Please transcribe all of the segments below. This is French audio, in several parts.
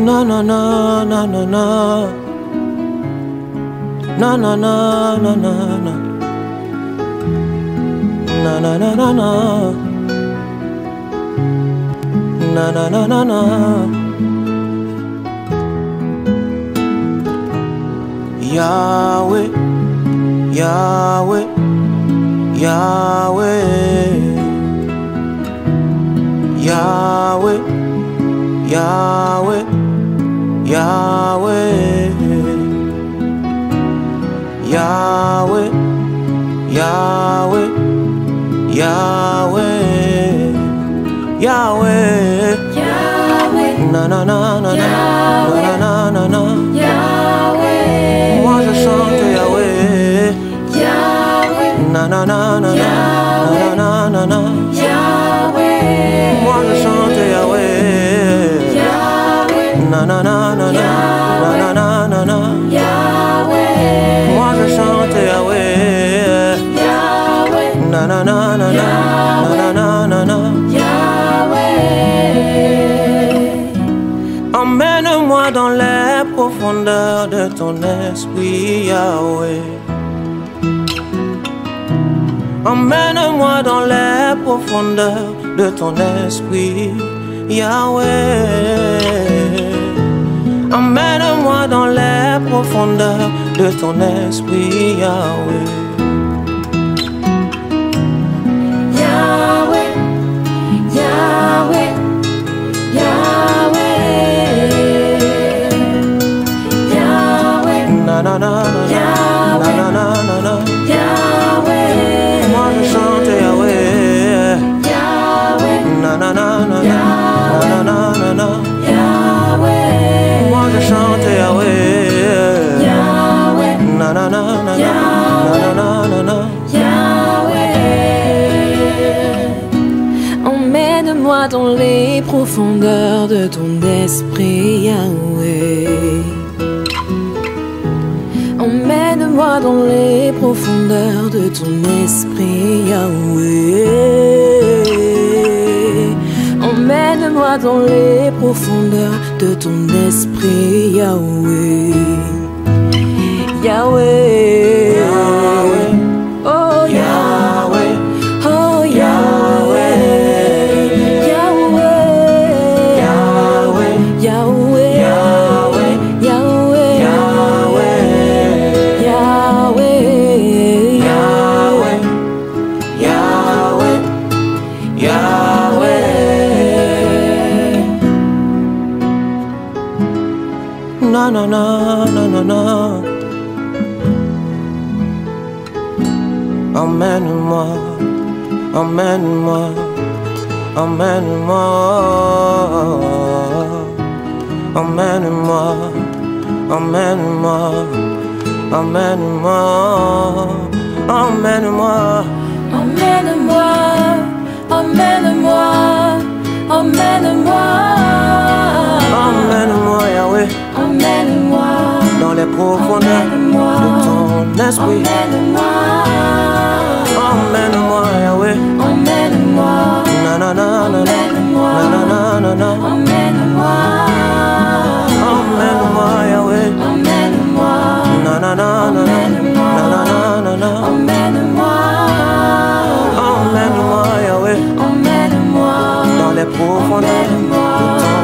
Na na na na na na. Na na na na na na. Na na na na na. Na na na na na. Yahweh, Yahweh, Yahweh, Yahweh, Yahweh, Yahweh, Yahweh, Yahweh, Yahweh, Yahweh, Yahweh, na na na na na, na na na na, Yahweh, moi je chante Yahweh, Yahweh, na na na na na, na na na na, Yahweh, moi je chante Yahweh, Yahweh, na na na na na, na na na na na, Yahweh, moi je chante Yahweh, Yahweh, na na na na na, na na na na. Emmène-moi dans les profondeurs de ton esprit, Yahweh. Emmène-moi dans les profondeurs de ton esprit, Yahweh. Emmène-moi dans les profondeurs de ton esprit, Yahweh. Yahweh, Yahweh, Yahweh, Yahweh, Na na na na, Yahweh, na na na na, Yahweh, moi je chante Yahweh. Yahweh, Na na na na na, na na na na, Yahweh, moi je chante Yahweh. Yahweh, Na na na na na, na na na na. Yahweh. Emmène-moi dans les profondeurs de ton esprit, Yahweh. Emmène-moi dans les profondeurs de ton esprit, Yahweh. Emmène-moi dans les profondeurs de ton esprit, Yahweh. Yahweh, Yahweh, oh Yahweh, oh Yahweh, Yahweh, Yahweh, Yahweh, Yahweh, Yahweh, Yahweh, Yahweh, Yahweh, Yahweh, Yahweh. Na na na na na na. Emmène-moi, emmène-moi, emmène-moi, emmène-moi, emmène-moi, emmène-moi, emmène-moi. emmène-moi, emmène-moi, emmène-moi, Emmène-moi, Yahweh, emmène-moi, dans les profondeurs de ton esprit. emmène-moi, Emmène-moi, Yahweh, emmène-moi, na na na na na, emmène-moi, na na na na, emmène-moi, emmène-moi, Yahweh, emmène-moi, na na na na na, na na na na, emmène-moi, emmène-moi, Yahweh, emmène-moi, dans les profondeurs de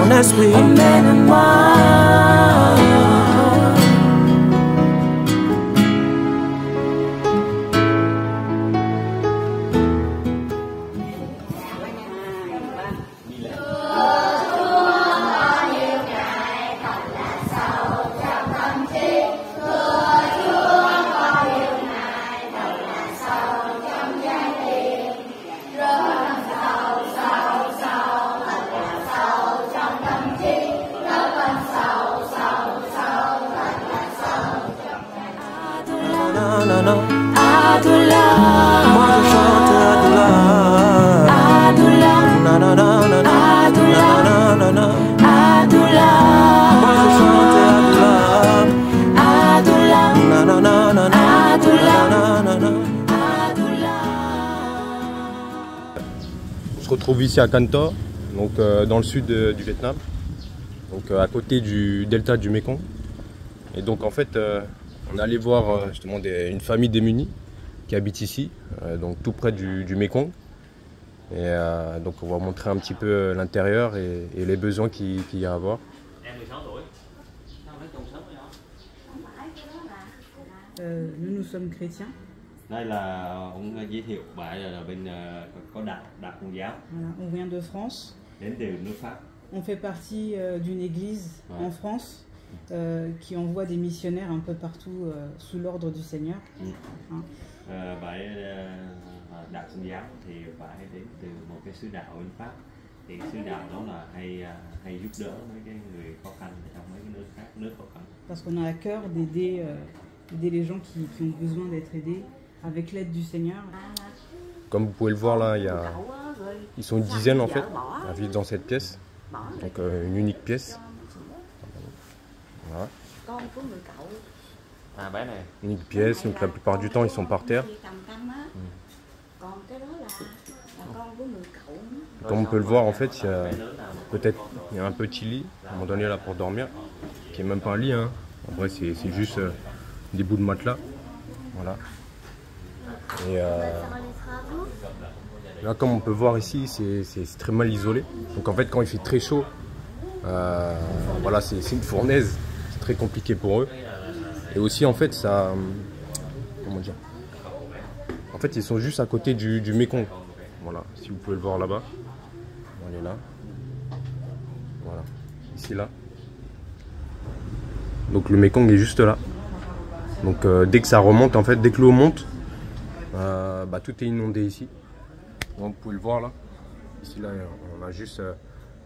ton esprit. emmène-moi. Na na, Adoula, moi je chante Adoula. Adoula, Na na na na na, Adoula, na na na na, Adoula, moi je chante Adoula. Adoula, Na na na na na, Adoula, na na na. Adoula. On se retrouve ici à Can Tho, donc dans le sud du Vietnam. donc à côté du delta du Mékong. Et donc en fait, on est allé voir justement une famille démunie qui habite ici, donc tout près du Mékong. Et donc on va montrer un petit peu l'intérieur et les besoins qu'il y a à avoir. Nous sommes chrétiens. Đây là ông giới thiệu bạn là bên có đạo Công giáo. Voilà, on vient de France. Đến từ nước Pháp. On fait partie d'une église en France qui envoie des missionnaires un peu partout sous l'ordre du Seigneur. Bạn đạo Công giáo thì bạn đến từ một cái sứ đạo bên Pháp. Thì sứ đạo đó là hay giúp đỡ mấy cái người khó khăn trong mấy cái nước khác, nước khó khăn. Parce qu'on a à cœur d'aider les gens qui ont besoin d'être aidés avec l'aide du Seigneur. Comme vous pouvez le voir là, ils sont une dizaine en fait à vivre dans cette pièce, donc une unique pièce. Voilà. Unique pièce, donc la plupart du temps ils sont par terre. Comme on peut le voir en fait, il y a un petit lit à un moment donné là pour dormir, qui est même pas un lit, hein. En vrai c'est juste des bouts de matelas. Voilà. Et là comme on peut voir ici, c'est très mal isolé. Donc en fait quand il fait très chaud, voilà, c'est une fournaise, c'est très compliqué pour eux. Et aussi en fait ça, comment dire, en fait ils sont juste à côté du Mékong. Voilà, si vous pouvez le voir là-bas. On est là. Voilà, ici là. Donc le Mékong est juste là. Donc dès que ça remonte, en fait, dès que l'eau monte, bah, tout est inondé ici. Donc, vous pouvez le voir là. Ici là, on a juste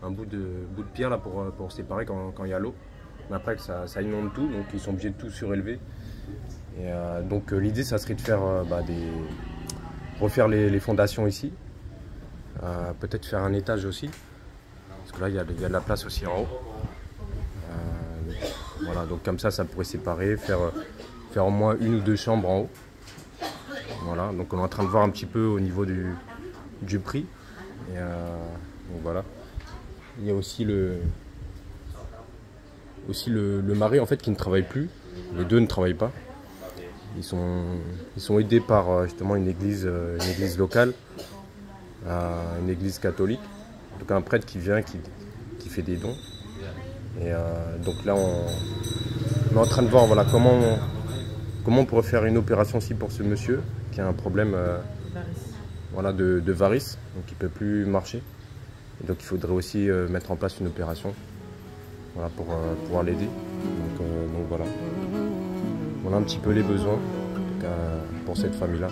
un bout de pierre là pour séparer quand il y a l'eau. Mais après que ça inonde tout, donc ils sont obligés de tout surélever. Et donc l'idée ça serait de faire refaire les fondations ici. Peut-être faire un étage aussi. Parce que là il y a de la place aussi en haut. Voilà, donc comme ça pourrait séparer, faire au moins une ou deux chambres en haut. Voilà, donc on est en train de voir un petit peu au niveau du prix. Et donc voilà. Il y a aussi le mari en fait qui ne travaille plus. Les deux ne travaillent pas. Ils sont aidés par justement une église locale, une église catholique. Donc un prêtre qui vient, qui fait des dons. Et donc là on est en train de voir voilà, comment on pourrait faire une opération aussi pour ce monsieur qui a un problème voilà, de varices, donc il ne peut plus marcher. Et donc il faudrait aussi mettre en place une opération voilà, pour pouvoir l'aider. Donc voilà. Voilà un petit peu les besoins pour cette famille-là.